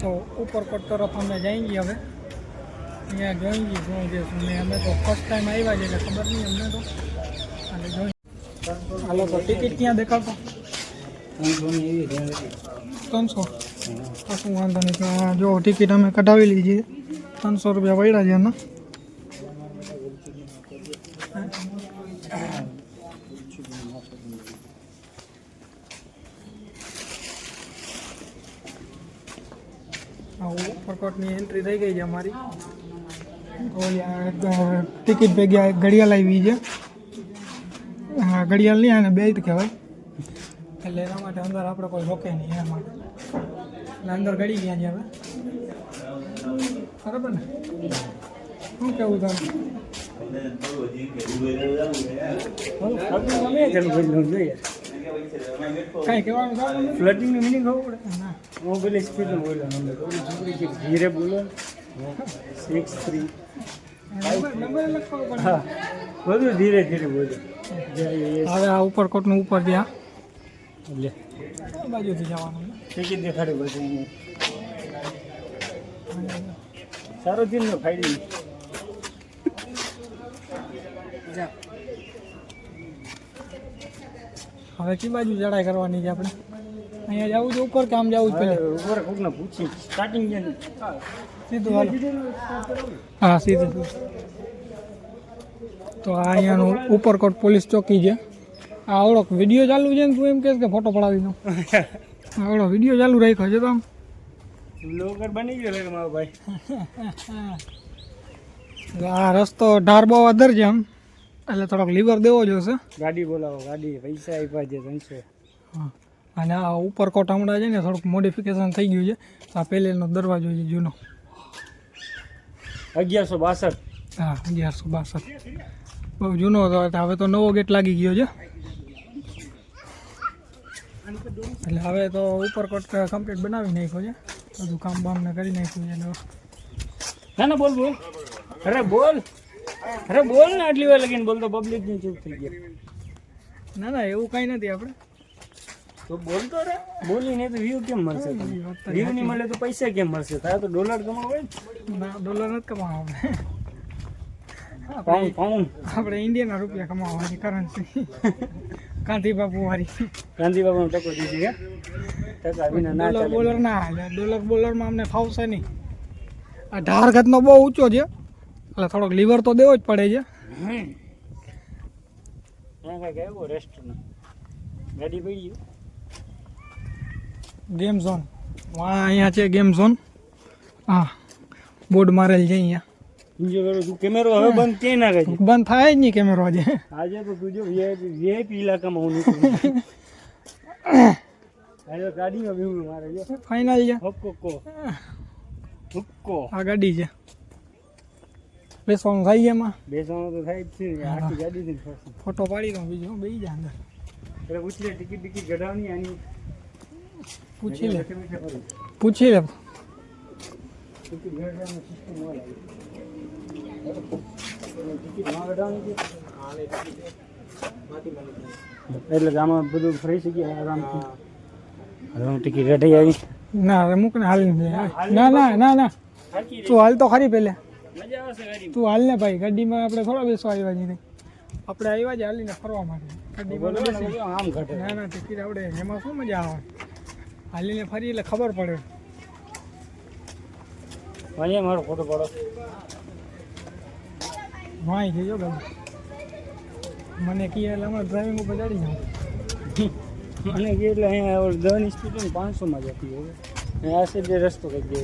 તો ઉપરકોટ તરફ અમે જઈ ગયા હવે અહીંયા જોઈ ગઈ શું છે શું નહીં અમે તો ફર્સ્ટ ટાઈમ આવ્યા છે એટલે ખબર નહીં અમને તો અને જોઈ હાલો તો ટિકિટ ક્યાં દેખાડતો 300 કશું વાંધો નહીં ત્યાં જો ટિકિટ અમે કઢાવી લીધી 300 રૂપિયા પડ્યા છે એના ઉપરકોટની એન્ટ્રી થઈ ગઈ છે અમારી ટિકિટ ભેગી ઘડિયાળ આવી છે હા ઘડિયાળ નહીં અને બેલ્ટ કહેવાય એટલે એના માટે અંદર આપણે કોઈ રોકે નહીં એના માટે એટલે અંદર ગળી ગયા છે હવે બરાબર ને શું કેવું તમે કાંઈ કહેવાનું ફ્લટિંગની મિનિંગ ખબર પડે ના હું પેલી સ્પીડમાં બોલ્યો ધીરે બોલો 6 3 નંબર લખવો પડે હા બધું ધીરે ધીરે બોલો હવે આ ઉપરકોટનું ઉપર ત્યાં લે આ બાજુથી જવાનું ટિકિટ દેખાડે બધું સારો થઈને ફાયદો હવે કઈ બાજુ ચડાઈ કરવાની છે આપણે અહીંયા જવું છે ઉપર કે આમ જવું છે પહેલાં ઉપર કોકને પૂછી સ્ટાર્ટિંગ છે ને સીધું હાલો હા સીધું તો આ અહીંયાનું ઉપરકોટ પોલીસ ચોકી છે આ આવડો વિડીયો ચાલુ છે ને તું એમ કહેશ કે ફોટો પડાવી દઉં આવડો વિડીયો ચાલુ રાખ્યો છે તો આમ બ્લોગર બની ગયો લાગે મારો ભાઈ આ રસ્તો ઢાર બહુ અધર છે આમ એટલે થોડોક લીવર દેવો જોશે ગાડી બોલાવો ગાડી પૈસા આપ્યા છે 300 હા અને આ ઉપરકોટ હમણાં છે ને થોડુંક મોડિફિકેશન થઈ ગયું છે આ પહેલેનો દરવાજો છે જૂનો 1162 હા 1162 બહુ જૂનો હતો હવે તો નવો ગેટ લાગી ગયો છે એટલે હવે તો ઉપરકોટ કમ્પ્લીટ બનાવી નાખ્યો છે બધું કામ બામ ને કરી નાખ્યું છે ના ના બોલ બોલ અરે બોલ ને આટલી વાર લગીને બોલતો પબ્લિક ની ચૂપ થઈ ગયા ના એવું કાંઈ નથી આપણે તો બોલતો રે બોલીને તો વ્યૂ કેમ મળશે વ્યૂ નહીં મળે તો પૈસા કેમ મળશે તારે તો ડોલર કમાવો હોય ના ડોલર નથી કમાવા પાઉન્ડ આપણે ઇન્ડિયનના રૂપિયા કમાવાની કરન્સી ગાંધી બાપુ વાળી ગાંધી બાબાનો ટકો દીધી કે ટકા વિના ના ડોલર ચાલે બોલર ના હાલે બોલરમાં અમને ફાવશે નહીં આ ઢાર ઘાતનો બહુ ઊંચો છે એટલે થોડોક લીવર તો દેવો જ પડે છે ત્યાં કાંઈક આવ્યો રેસ્ટોરન્ટ ગાડી પડી ગેમ ઝોન અહીંયા છે ગેમ ઝોન હા બોર્ડ મારેલ છે અહીંયા એન્જોય કરો તું કેમેરો હવે બંધ ક્યાંય ના કરી બંધ થાય જ નહીં કેમેરો આજે આજે તો તું જો વીઆઈપી ઇલાકામાં હું નીકળું આજે ગાડીમાં વ્યૂ મારે જો ફાઇનલ છે હુક્કો આ ગાડી છે બેસવાનું થાય છે એમાં બેસવાનું તો થાય જ છે આખી ગાડી થી ફોટો પાડી દઉં બીજું બેસી જાય અંદર એટલે પૂછી લે ટિકિટ કઢાવવાની આની પૂછી લે પૂછી લે ટિકિટ કઢાવવાની સિસ્ટમ હોય ટિકિટ માં કઢાવવાની એટલે આમાં બધું ફ્રી થઈ ગયા આરામથી હવે હું ટિકિટ કઢાઈ આવી ના હવે મૂક ને હાલી ના તું હાલ તો ખરી પહેલે મજા આવશે ગાડી તું હાલ ને ભાઈ ગાડીમાં આપણે થોડા બેસવા આવ્યા છીએ આપણે આવ્યા જ હાલીને ફરવા માટે ગાડીમાં બેસી આમ ઘટે ના ટિકિટ આવડે એમાં શું મજા આવે હાલીને ફરી એટલે ખબર પડે અહીંયા મારો ફોટો પાડો વાંઈ જજો ગાડી મને કીએ એટલે અમારે ડ્રાઇવિંગ ઉપર ચડી જાઉં મને કે એટલે અહીંયા 10 ની સ્પીડ 500 માં જતી હોય આ સાઈડ રસ્તો કરી દે